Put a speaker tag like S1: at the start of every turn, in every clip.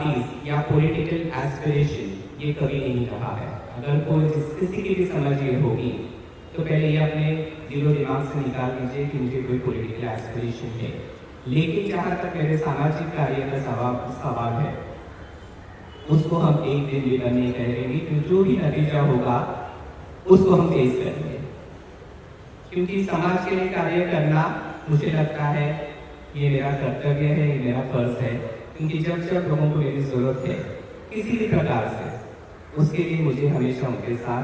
S1: Parties या political aspiration ये कभी नहीं रहा है। अगर कोई किसी की भी समझ ये होगी तो पहले ये अपने दिलो दिमाग से निकाल दीजिए कि मुझे कोई पॉलिटिकल एस्पिरेशन है। लेकिन जहाँ तक मेरे सामाजिक कार्य का सवाल है, उसको हम एक दिन विलंब नहीं करेंगे, तो जो भी नतीजा होगा उसको हम फेस करेंगे। क्योंकि समाज के लिए कार्य करना मुझे लगता है ये मेरा कर्तव्य है, ये मेरा फर्ज है। क्योंकि जब जब लोगों को मेरी जरूरत है किसी भी प्रकार से, उसके लिए मुझे हमेशा उनके साथ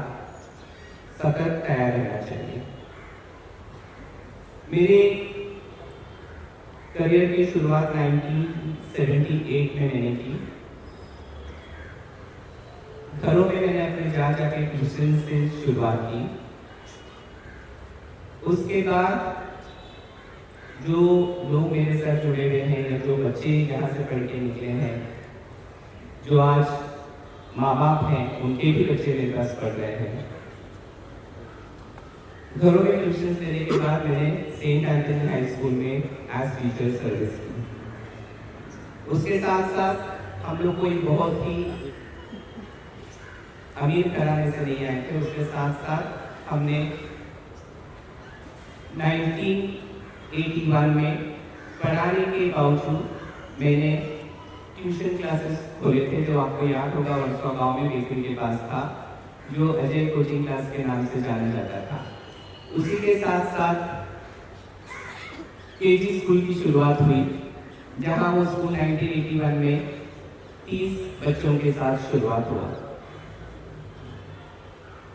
S1: सतत तैयार रहना चाहिए। मेरे करियर की शुरुआत 1978 में मैंने की। घरों में मैंने अपने जाके ट्यूशन से शुरुआत की। उसके बाद जो लोग मेरे साथ जुड़े हुए हैं या जो बच्चे यहाँ से पढ़ के निकले हैं, जो आज माँ बाप हैं, उनके भी बच्चे मेरे पास पढ़ रहे हैं। घरों में ट्यूशन देने के बाद मैंने सेंट एंथनी हाई स्कूल में एज टीचर सर्विस की। उसके साथ साथ हम लोग कोई बहुत ही अमीर घराने से नहीं आए थे। उसके साथ साथ हमने 1981 में पढ़ाने के बावजूद मैंने ट्यूशन क्लासेस खोले थे, जो आपको याद होगा वर्षा गांव में बेकरी के पास था, जो अजय कोचिंग क्लास के नाम से जाना जाता था। उसी के साथ साथ केजी स्कूल की शुरुआत हुई, जहां वो स्कूल 1981 में 30 बच्चों के साथ शुरुआत हुआ।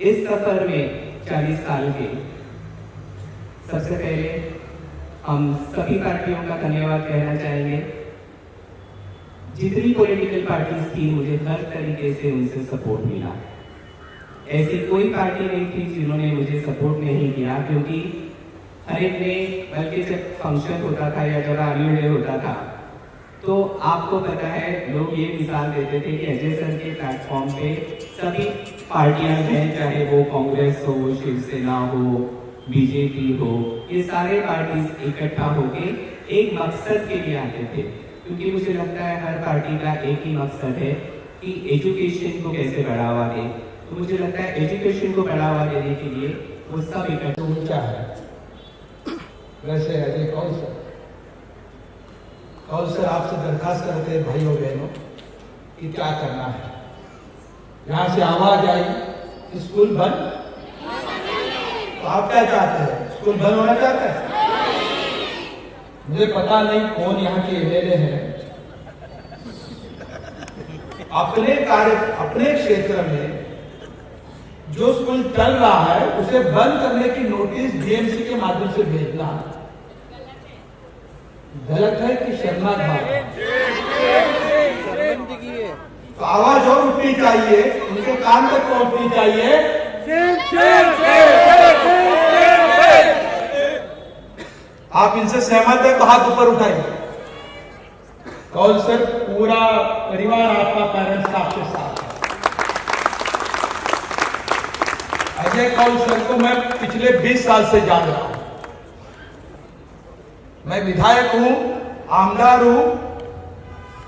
S1: इस सफर में 40 साल के, सबसे पहले हम सभी पार्टियों का धन्यवाद कहना चाहेंगे। जितनी पॉलिटिकल पार्टीज थी, मुझे हर तरीके से उनसे सपोर्ट मिला। ऐसी कोई पार्टी नहीं थी जिन्होंने मुझे सपोर्ट नहीं किया, क्योंकि हर एक में, बल्कि जब फंक्शन होता था या जब एनुअल डे होता था, तो आपको पता है लोग ये मिसाल देते थे कि अजय सर के प्लेटफॉर्म पे सभी पार्टियां हैं, चाहे वो कांग्रेस हो, शिवसेना हो, बीजेपी हो, ये सारे पार्टीज इकट्ठा होके एक मकसद के लिए आते थे। क्योंकि मुझे लगता है हर पार्टी का एक ही मकसद है कि एजुकेशन को कैसे बढ़ावा दे। तो मुझे लगता है एजुकेशन को बढ़ावा देने के लिए वो सब इकट्ठा
S2: ऊंचा है। वैसे अजय कौल सर आपसे दरखास्त करते हैं भाइयों बहनों कि क्या करना है। यहाँ से आवाज आई स्कूल बंद, तो आप क्या चाहते हैं? स्कूल बंद होना चाहते हैं? मुझे पता नहीं कौन यहाँ के एमएलए हैं, अपने कार्य अपने क्षेत्र में जो स्कूल चल रहा है उसे बंद करने की नोटिस डीएमसी के माध्यम से भेजना गलत है कि शर्मनाक बात है? तो आवाज और उठनी चाहिए, उनके कान तक पहुंचनी चाहिए। आप इनसे सहमत है तो हाथ ऊपर उठाइए। कौल सर, पूरा परिवार आपका, पेरेंट्स आपके साथ है। अजय कौल सर को मैं पिछले 20 साल से जान रहा हूं। मैं विधायक हूं, आमदार हूं,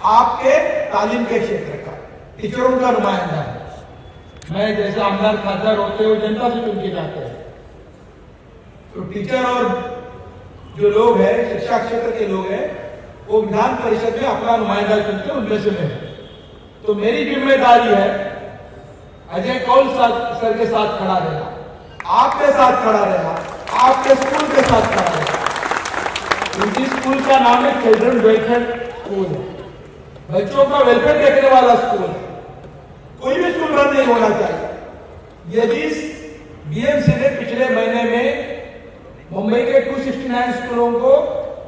S2: आपके तालीम के क्षेत्र का, टीचरों का नुमाइंदा है। मैं जैसे आमदार खासदार होते हुए जनता से चुन के जाते हैं, तो टीचर और जो लोग हैं, शिक्षा क्षेत्र के लोग हैं, वो विधान परिषद में अपना नुमाइंदा चुनते हैं, उनमें से मैं। तो मेरी जिम्मेदारी है अजय कौल सर के साथ खड़ा रहना, आपके साथ खड़ा रहना, आपके स्कूल के साथ खड़ा रहना। उनकी स्कूल का नाम है चिल्ड्रन वेलफेयर स्कूल, बच्चों का वेलफेयर देखने वाला स्कूल है। कोई भी स्कूल बंद नहीं होना चाहिए। यदि बीएमसी ने पिछले महीने में मुंबई के 269 स्कूलों को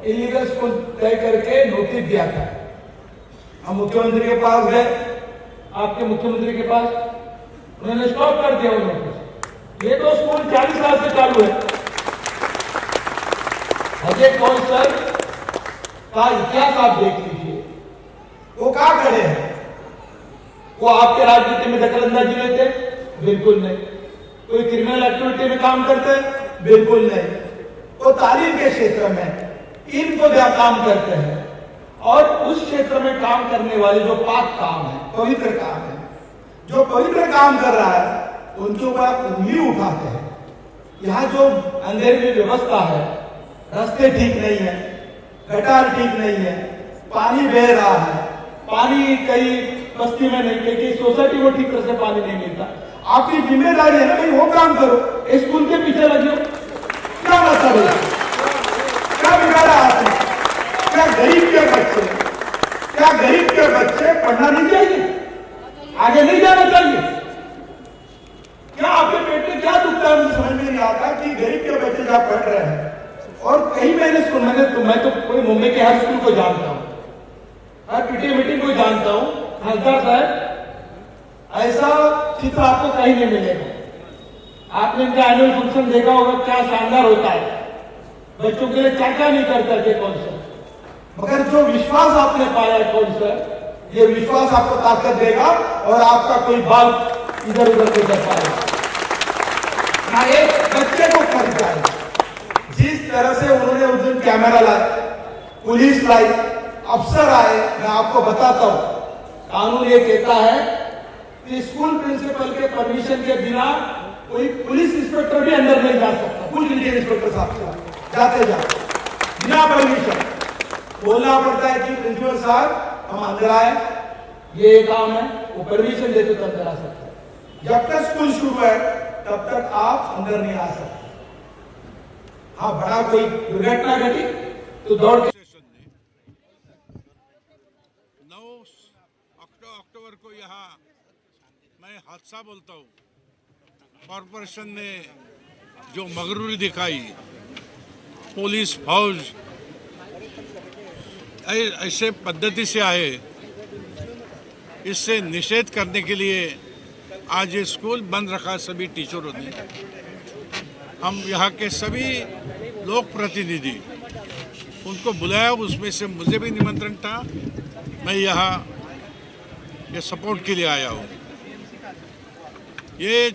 S2: इलीगल स्कूल तय करके नोटिस दिया था, हम मुख्यमंत्री के पास गए, आपके मुख्यमंत्री के पास, उन्होंने स्टॉप कर दिया वो नोटिस। ये तो स्कूल 40 साल से चालू है। अजय कौल सर का इतिहास आप देख लीजिए, वो कहां खड़े हैं? वो आपके राजनीति में दखलंदाजी लेते? बिल्कुल नहीं। कोई क्रिमिनल एक्टिविटी में काम करते? बिल्कुल नहीं। वो तालीम के क्षेत्र में इनको क्या काम करते हैं। और उस क्षेत्र में काम करने वाले जो पाक काम है, पवित्र काम है, जो पवित्र काम कर रहा है, उनके ऊपर आप उंगली उठाते हैं। यहाँ जो अंधेरे की व्यवस्था है, रास्ते ठीक नहीं है, गटार ठीक नहीं है, पानी बह रहा है, पानी कई बस्ती में नहीं, कई सोसाइटी को ठीक तरह से पानी नहीं मिलता। आपकी जिम्मेदारी है ना भाई, वो काम करो, स्कूल के पीछे लगे। क्या मतलब है? क्या बिगाड़ा आपने? क्या गरीब के बच्चे पढ़ना नहीं चाहिए? आगे नहीं जाना चाहिए? क्या आपके पेट में क्या दुखता है? मुझे समझ में नहीं आता कि गरीब के बच्चे जहां पढ़ रहे हैं। और कहीं मैंने सुना, मैं तो कोई मुंबई के हर स्कूल को जानता हूं, हर पीटी मीटिंग को जानता हूं। हजदार साहब, ऐसा चित्र आपको कहीं नहीं मिलेगा। आपने इनका एनुअल फंक्शन देखा होगा, क्या शानदार होता है, बच्चों के लिए क्या क्या नहीं करता थे कौन सा। मगर जो विश्वास आपने पाया कौन सा, ये विश्वास आपको ताकत देगा और आपका कोई बाल इधर उधर नहीं कर पाएगा ना, एक बच्चे को कर जाएगा। जिस तरह से उन्होंने उस दिन कैमरा लाया, पुलिस लाई, अफसर आए, मैं आपको बताता हूं, कानून ये कहता है कि स्कूल प्रिंसिपल के परमिशन के बिना कोई पुलिस इंस्पेक्टर भी अंदर नहीं जा सकता। कुछ इंस्पेक्टर साहब जाते बिना परमिशन बोलना पड़ता है कि प्रिंसिपल साहब हम अंदर आए, ये काम है, वो परमिशन देते तो अंदर आ सकते हैं। जब तक स्कूल शुरू है तब तक आप अंदर नहीं आ सकते। हाँ, बड़ा कोई दुर्घटना घटी तो दौड़ के
S3: 9 अक्टूबर को यहाँ मैं हादसा बोलता हूँ, कॉरपोरेशन ने जो मगरूरी दिखाई, पुलिस फौज ऐसे पद्धति से आए, इससे निषेध करने के लिए आज ये स्कूल बंद रखा सभी टीचरों ने। हम यहाँ के सभी लोक प्रतिनिधि उनको बुलाया, उसमें से मुझे भी निमंत्रण था, मैं यहाँ ये सपोर्ट के लिए आया हूँ। ये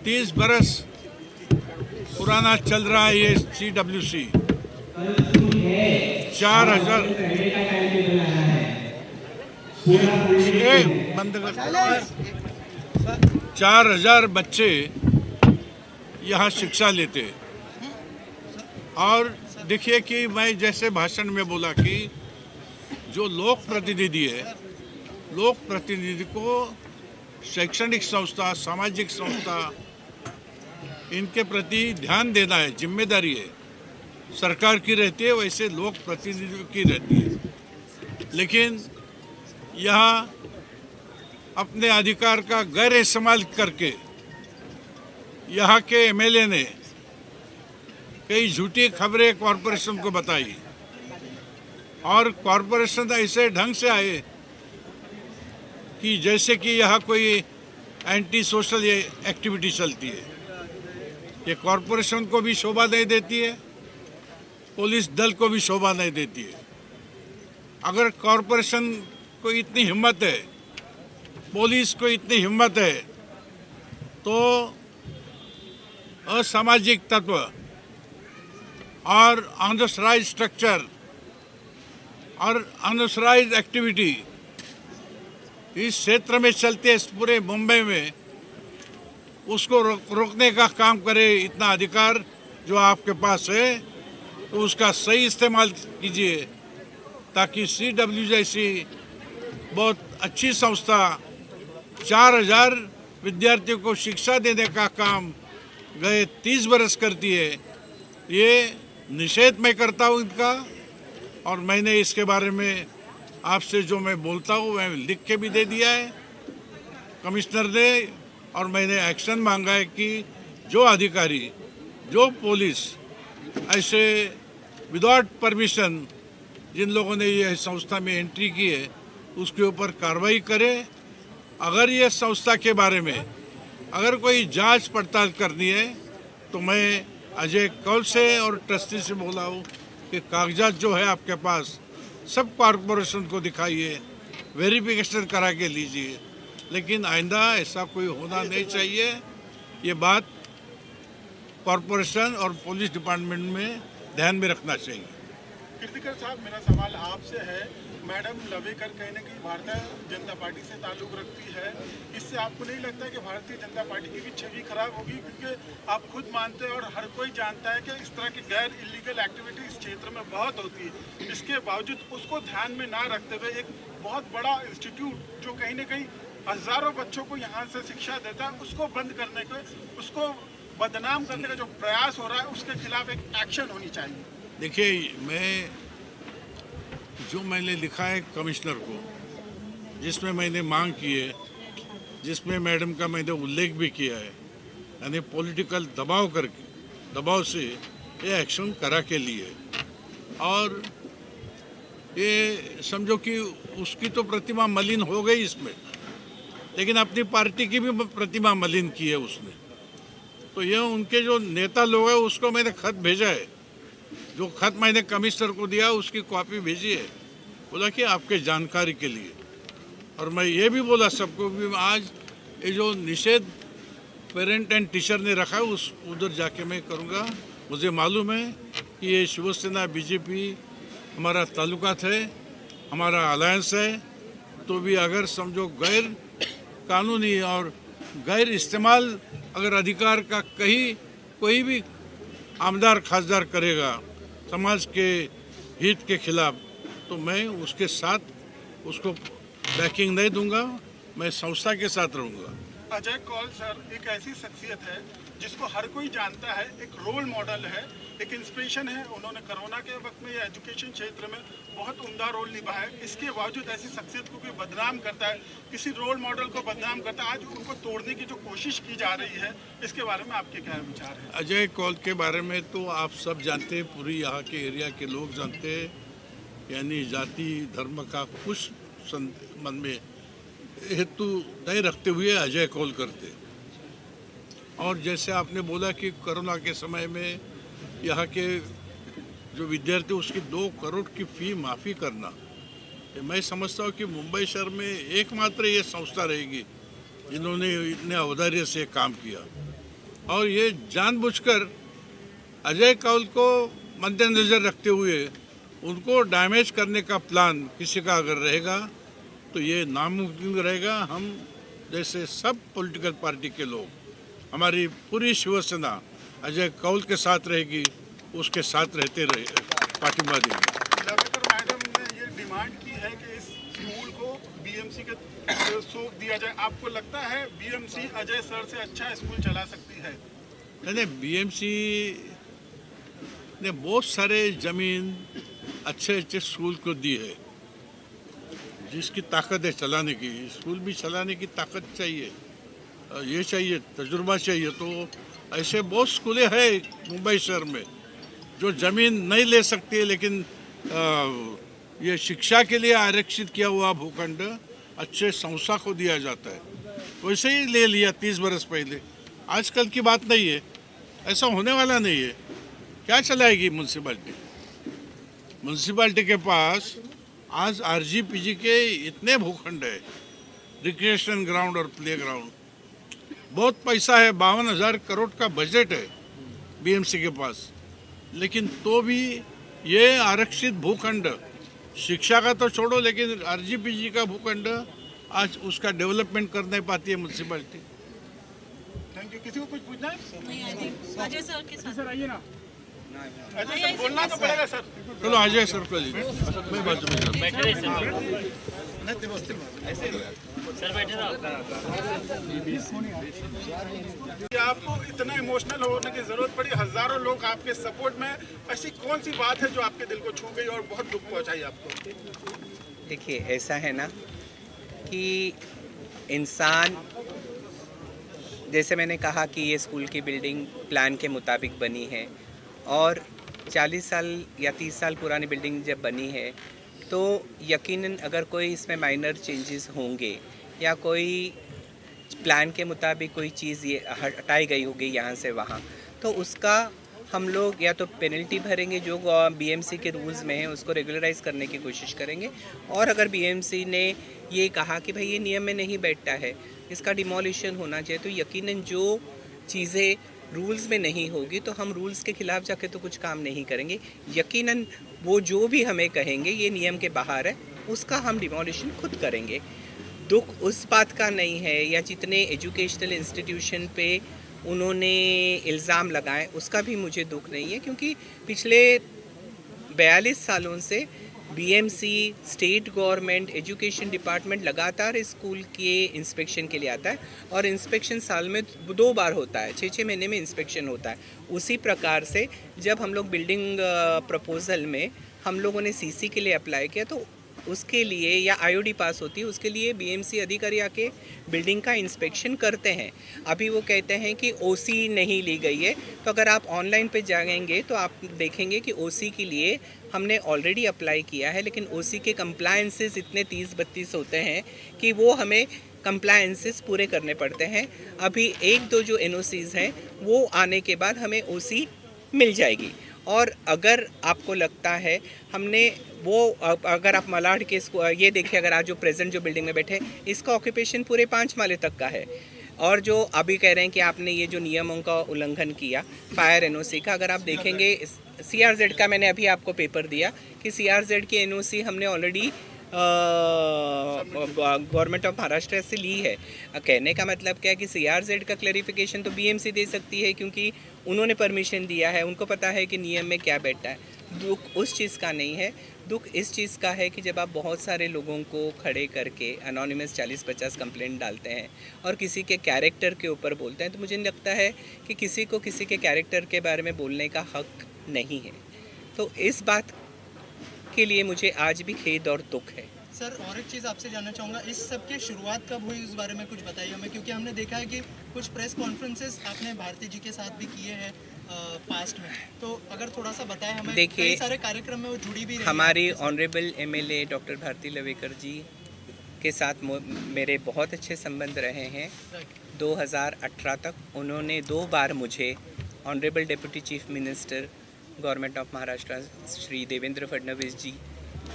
S3: 30 बरस पुराना चल रहा है ये CWC। 4,000 बच्चे यहाँ शिक्षा लेते। और देखिए कि मैं जैसे भाषण में बोला कि जो लोक प्रतिनिधि है, लोक प्रतिनिधि को शैक्षणिक संस्था, सामाजिक संस्था, इनके प्रति ध्यान देना है, जिम्मेदारी है। सरकार की रहती है, वैसे लोक प्रतिनिधियों की रहती है। लेकिन यहाँ अपने अधिकार का गैर इस्तेमाल करके यहाँ के MLA ने कई झूठी खबरें कॉरपोरेशन को बताई, और कॉरपोरेशन ऐसे ढंग से आए कि जैसे कि यहाँ कोई एंटी सोशल एक्टिविटी चलती है। ये कॉरपोरेशन को भी शोभा नहीं देती है, पुलिस दल को भी शोभा नहीं देती है। अगर कॉरपोरेशन को इतनी हिम्मत है, पुलिस को इतनी हिम्मत है, तो असामाजिक तत्व और अनऑथराइज्ड स्ट्रक्चर और अनऑथराइज्ड एक्टिविटी इस क्षेत्र में चलते इस पूरे मुंबई में, उसको रोकने का काम करे। इतना अधिकार जो आपके पास है तो उसका सही इस्तेमाल कीजिए, ताकि CW जैसी बहुत अच्छी संस्था 4,000 विद्यार्थियों को शिक्षा देने का काम गए 30 बरस करती है। ये निषेध मैं करता हूँ इनका, और मैंने इसके बारे में आपसे जो मैं बोलता हूँ मैं लिख के भी दे दिया है कमिश्नर ने, और मैंने एक्शन मांगा है कि जो अधिकारी, जो पुलिस ऐसे विदाउट परमिशन जिन लोगों ने ये संस्था में एंट्री की है उसके ऊपर कार्रवाई करे। अगर ये संस्था के बारे में अगर कोई जांच पड़ताल करनी है तो मैं अजय कौल से और ट्रस्टी से बोला हूँ कि कागजात जो है आपके पास सब कॉरपोरेशन को दिखाइए, वेरिफिकेशन करा के लीजिए। लेकिन आइंदा ऐसा कोई होना नहीं चाहिए। ये बात कॉरपोरेशन और पुलिस डिपार्टमेंट में ध्यान में रखना चाहिए।
S4: कीर्तिकर साहब, मेरा सवाल आपसे है। मैडम लवेकर कहीं ना कहीं भारतीय जनता पार्टी से ताल्लुक रखती है, इससे आपको नहीं लगता कि भारतीय जनता पार्टी की भी छवि खराब होगी? क्योंकि आप खुद मानते हैं और हर कोई जानता है कि इस तरह की गैर इलीगल एक्टिविटी इस क्षेत्र में बहुत होती है। इसके बावजूद उसको ध्यान में ना रखते हुए एक बहुत बड़ा इंस्टीट्यूट जो कहीं ना कहीं हजारों बच्चों को यहाँ से शिक्षा देता है, उसको बंद करने के, उसको बदनाम करने का जो प्रयास हो रहा है, उसके खिलाफ एक एक्शन होनी चाहिए।
S3: देखिए, जो मैंने लिखा है कमिश्नर को, जिसमें मैंने मांग की है, जिसमें मैडम का मैंने उल्लेख भी किया है, यानी पॉलिटिकल दबाव से ये एक्शन करा के लिए, और ये समझो कि उसकी तो प्रतिमा मलिन हो गई इसमें, लेकिन अपनी पार्टी की भी प्रतिमा मलिन की है उसने। तो ये उनके जो नेता लोग हैं उसको मैंने खत भेजा है, जो खत मैंने कमिश्नर को दिया उसकी कॉपी भेजी है, बोला कि आपके जानकारी के लिए। और मैं ये भी बोला सबको कि आज ये जो निषेध पेरेंट एंड टीचर ने रखा है उधर जाके मैं करूँगा। मुझे मालूम है कि ये शिवसेना बीजेपी हमारा ताल्लुकात है, हमारा अलायंस है, तो भी अगर समझो गैर कानूनी और गैर इस्तेमाल अगर अधिकार का कहीं कोई भी आमदार खासदार करेगा समाज के हित के खिलाफ, तो मैं उसके साथ उसको बैकिंग नहीं दूंगा, मैं संस्था के साथ रहूंगा।
S4: अजय कौल सर एक ऐसी शख्सियत है जिसको हर कोई जानता है, एक रोल मॉडल है, एक इंस्पिरेशन है। उन्होंने कोरोना के वक्त में या एजुकेशन क्षेत्र में बहुत उम्दा रोल निभाया है। इसके बावजूद ऐसी शख्सियत को कोई बदनाम करता है, किसी रोल मॉडल को बदनाम करता है, आज उनको तोड़ने की जो कोशिश की जा रही है, इसके बारे में आपके क्या विचार है?
S3: अजय कौल के बारे में तो आप सब जानते हैं, पूरी यहाँ के एरिया के लोग जानते हैं, यानी जाति धर्म का कुछ मन में हेतु नहीं रखते हुए अजय कौल करते। और जैसे आपने बोला कि कोरोना के समय में यहाँ के जो विद्यार्थी उसकी 2 करोड़ की फ़ी माफ़ी करना, मैं समझता हूँ कि मुंबई शहर में एकमात्र ये संस्था रहेगी जिन्होंने इतने औदार्य से काम किया। और ये जानबूझकर अजय कौल को मद्देनजर रखते हुए उनको डैमेज करने का प्लान किसी का अगर रहेगा तो ये नामुमकिन रहेगा। हम जैसे सब पॉलिटिकल पार्टी के लोग, हमारी पूरी शिवसेना अजय कौल के साथ रहेगी, उसके साथ रहते रहे पार्टिमा देंगे।
S4: लवेकर मैडम ने ये डिमांड की है कि इस स्कूल को बीएमसी के सौंप दिया जाए। आपको लगता है बीएमसी अजय सर से अच्छा स्कूल चला सकती है?
S3: नहीं, बीएमसी ने बहुत सारे जमीन अच्छे स्कूल को दी है, जिसकी ताकत है चलाने की। स्कूल भी चलाने की ताकत चाहिए, ये चाहिए, तजुर्बा चाहिए। तो ऐसे बहुत स्कूलें हैं मुंबई शहर में जो ज़मीन नहीं ले सकती है, लेकिन ये शिक्षा के लिए आरक्षित किया हुआ भूखंड अच्छे संस्था को दिया जाता है। वैसे ही ले लिया 30 बरस पहले, आजकल की बात नहीं है, ऐसा होने वाला नहीं है। क्या चलाएगी म्यूनसिपाल्टी? म्यूनसिपाल्टी के पास आज आरजीपीजी के इतने भूखंड है, रिक्रिएशन ग्राउंड और प्ले ग्राउंड, बहुत पैसा है, 52,000 करोड़ का बजट है बीएमसी के पास, लेकिन तो भी ये आरक्षित भूखंड, शिक्षा का तो छोड़ो, लेकिन आरजीपीजी का भूखंड आज उसका डेवलपमेंट कर नहीं पाती है म्यूनसिपाल्टी।
S4: Thank you. किसी को कुछ पूछना है?
S5: नहीं, अजय सर के साथ।
S4: सर आइए ना। अजय सर बोलना तो पड़ेगा सर।
S3: चलो अजय सर को लीजिए, मैं बाजू में
S4: कि आपको इतना इमोशनल होने की जरूरत पड़ी, हजारों लोग आपके सपोर्ट में, ऐसी कौन सी बात है जो आपके दिल को छू गई और बहुत दुख पहुंचाई आपको?
S6: देखिए, ऐसा है ना कि इंसान, जैसे मैंने कहा कि ये स्कूल की बिल्डिंग प्लान के मुताबिक बनी है और 40 साल या 30 साल पुरानी बिल्डिंग जब बनी है तो यकीनन अगर कोई इसमें माइनर चेंजेस होंगे या कोई प्लान के मुताबिक कोई चीज़ ये हटाई गई होगी यहाँ से वहाँ, तो उसका हम लोग या तो पेनल्टी भरेंगे जो बीएमसी के रूल्स में है, उसको रेगुलराइज करने की कोशिश करेंगे। और अगर बीएमसी ने ये कहा कि भाई ये नियम में नहीं बैठता है, इसका डिमोलिशन होना चाहिए, तो यकीनन जो चीज़ें रूल्स में नहीं होगी तो हम रूल्स के खिलाफ जाके तो कुछ काम नहीं करेंगे। यकीनन वो जो भी हमें कहेंगे ये नियम के बाहर है, उसका हम डिमोलिशन खुद करेंगे। दुख उस बात का नहीं है, या जितने एजुकेशनल इंस्टीट्यूशन पे उन्होंने इल्ज़ाम लगाए उसका भी मुझे दुख नहीं है, क्योंकि पिछले 42 सालों से BMC, state government, education department लगातार स्कूल के इंस्पेक्शन के लिए आता है, और इंस्पेक्शन साल में 2 बार होता है, 6-6 महीने में इंस्पेक्शन होता है। उसी प्रकार से जब हम लोग बिल्डिंग प्रपोजल में हम लोगों ने सीसी के लिए अप्लाई किया तो उसके लिए, या आईओडी पास होती है उसके लिए बीएमसी अधिकारी आके बिल्डिंग का इंस्पेक्शन करते हैं। अभी वो कहते हैं कि ओसी नहीं ली गई है, तो अगर आप ऑनलाइन पे जाएंगे तो आप देखेंगे कि ओसी के लिए हमने ऑलरेडी अप्लाई किया है, लेकिन ओसी के कंप्लायंसेस इतने 30-32 होते हैं कि वो हमें कंप्लायंसेस पूरे करने पड़ते हैं। अभी 1-2 जो एनओसीज हैं वो आने के बाद हमें ओसी मिल जाएगी। और अगर आपको लगता है हमने वो, अगर आप मलाड के ये देखिए, अगर आज जो प्रेजेंट जो बिल्डिंग में बैठे इसका ऑक्यूपेशन पूरे 5 माले तक का है, और जो अभी कह रहे हैं कि आपने ये जो नियमों का उल्लंघन किया फायर एनओसी का, अगर आप देखेंगे सीआरजेड का मैंने अभी आपको पेपर दिया कि सीआरजेड की एनओसी हमने ऑलरेडी गवर्नमेंट ऑफ महाराष्ट्र से ली है। कहने का मतलब क्या है कि सीआरजेड का क्लैरिफिकेशन तो बीएमसी दे सकती है, क्योंकि उन्होंने परमिशन दिया है, उनको पता है कि नियम में क्या बैठा है। दुख उस चीज़ का नहीं है, दुख इस चीज़ का है कि जब आप बहुत सारे लोगों को खड़े करके अनोनिमस 40-50 कंप्लेंट डालते हैं और किसी के कैरेक्टर के ऊपर बोलते हैं, तो मुझे लगता है कि किसी को किसी के कैरेक्टर के बारे में बोलने का हक नहीं है। तो इस बात के लिए मुझे आज भी खेद और दुख है।
S7: सर, और एक चीज़ आपसे जानना चाहूँगा, इस सब की शुरुआत कब हुई उस बारे में कुछ बताइए हमें, क्योंकि हमने देखा है कि कुछ प्रेस कॉन्फ्रेंसेस आपने भारती जी के साथ भी किए हैं पास्ट में, तो अगर थोड़ा सा बताएं हमें।
S6: देखिए,
S7: कई सारे कार्यक्रम में वो जुड़ी भी रही
S6: हमारी honourable MLA doctor Bharti Lavekar ji के साथ मेरे बहुत अच्छे संबंध रहे हैं। 2018 तक उन्होंने 2 बार मुझे honourable deputy chief minister government of Maharashtra Shri Devendra Fadnavis ji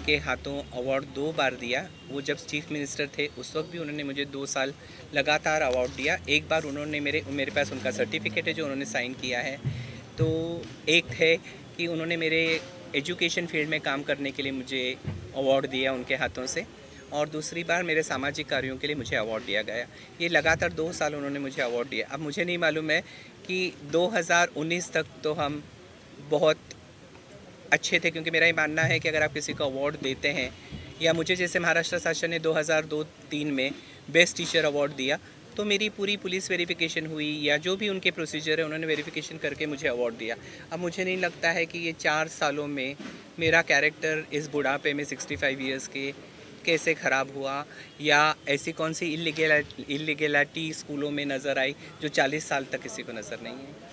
S6: के हाथों अवार्ड 2 बार दिया। वो जब चीफ मिनिस्टर थे उस वक्त भी उन्होंने मुझे 2 साल लगातार अवार्ड दिया। एक बार उन्होंने मेरे पास उनका सर्टिफिकेट है जो उन्होंने साइन किया है। तो एक है कि उन्होंने मेरे एजुकेशन फील्ड में काम करने के लिए मुझे अवार्ड दिया उनके हाथों से, और दूसरी बार मेरे सामाजिक कार्यों के लिए मुझे अवार्ड दिया गया। ये लगातार 2 साल उन्होंने मुझे अवार्ड दिया। अब मुझे नहीं मालूम है कि 2019 तक तो हम बहुत अच्छे थे, क्योंकि मेरा ये मानना है कि अगर आप किसी को अवार्ड देते हैं, या मुझे जैसे महाराष्ट्र शासन ने 2002-03 में बेस्ट टीचर अवार्ड दिया, तो मेरी पूरी पुलिस वेरिफिकेशन हुई, या जो भी उनके प्रोसीजर है उन्होंने वेरिफिकेशन करके मुझे अवार्ड दिया। अब मुझे नहीं लगता है कि ये 4 सालों में मेरा कैरेक्टर इस बुढ़ापे में 65 ईयर्स के कैसे ख़राब हुआ, या ऐसी कौन सी इलीगैलिटी स्कूलों में नज़र आई जो 40 साल तक किसी को नज़र नहीं है।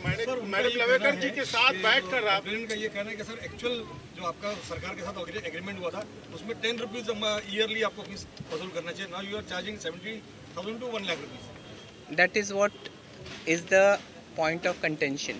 S4: मैडम लवेकर जी के साथ बैठकर आप
S8: का ये कहना है कि सर एक्चुअल जो आपका सरकार के साथ एग्रीमेंट हुआ था उसमें 10 रुपीज़ ईयरली आपको फीस वसूल करना चाहिए। Now you are charging 70,000 to 1 lakh rupees.
S6: That is what is the point of contention.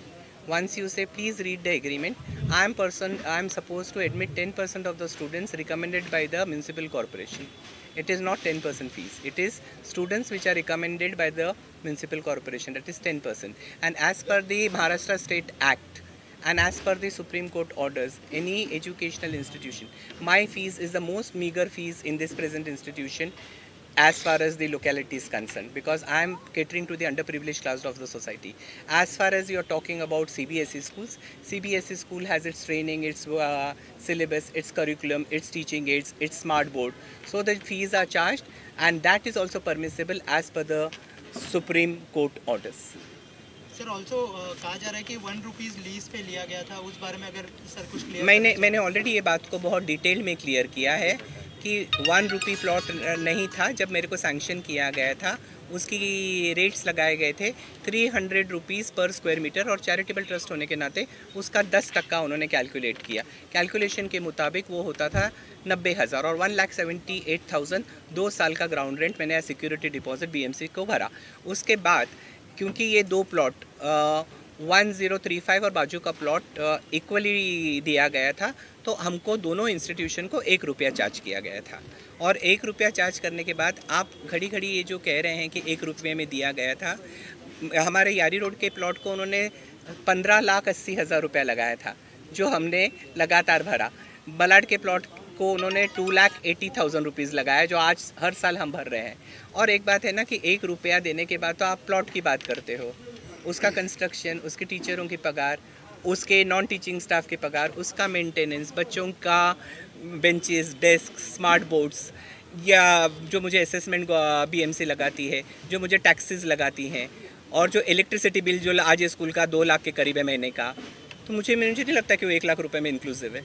S6: Once you say please read the agreement, I am supposed to admit 10% of the students recommended by the municipal corporation. It is not 10% fees. It is students which are recommended by the municipal corporation. That is 10%. And as per the Maharashtra State Act and as per the Supreme Court orders, any educational institution, my fees is the most meager fees in this present institution as far as the locality is concerned, because I am catering to the underprivileged class of the society. As far as you are talking about CBSE schools, CBSE school has its training, its syllabus, its curriculum, its teaching aids, its smart board. So the fees are charged, and that is also permissible as per the Supreme Court orders.
S7: Sir, also कहा जा रहा है कि 1 rupees lease पे लिया गया था, उस बारे में अगर सर कुछ क्लियर।
S6: मैंने ऑलरेडी ये बात को बहुत डिटेल में क्लियर किया है कि 1 रुपी प्लॉट नहीं था। जब मेरे को सैंक्शन किया गया था उसकी रेट्स लगाए गए थे 300 रुपीज़ पर स्क्वायर मीटर, और चैरिटेबल ट्रस्ट होने के नाते उसका 10% उन्होंने कैलकुलेट किया। कैलकुलेशन के मुताबिक वो होता था 90,000, और 1,78,000 2 साल का ग्राउंड रेंट मैंने सिक्योरिटी डिपॉजिट बीएमसी को भरा। उसके बाद क्योंकि ये 2 प्लॉट 1035 और बाजू का प्लॉट इक्वली दिया गया था, तो हमको दोनों इंस्टीट्यूशन को 1 रुपया चार्ज किया गया था। और 1 रुपया चार्ज करने के बाद आप घड़ी घड़ी ये जो कह रहे हैं कि 1 रुपये में दिया गया था, हमारे यारी रोड के प्लॉट को उन्होंने 15,80,000 रुपया लगाया था, जो हमने लगातार भरा। बलाड के प्लॉट को उन्होंने 2,80,000 रुपीज़ लगाया, जो आज हर साल हम भर रहे हैं। और एक बात है ना कि 1 रुपया देने के बाद तो आप प्लॉट की बात करते हो, उसका कंस्ट्रक्शन, उसके टीचरों की पगार, उसके नॉन टीचिंग स्टाफ के पगार, उसका मेंटेनेंस, बच्चों का बेंचेस, डेस्क, स्मार्ट बोर्ड्स, या जो मुझे असेसमेंट BMC लगाती है, जो मुझे टैक्सेस लगाती हैं, और जो इलेक्ट्रिसिटी बिल जो आज स्कूल का 2 लाख के करीब है महीने का, तो मुझे नहीं लगता कि वो 1 लाख रुपए में इंक्लूसिव है।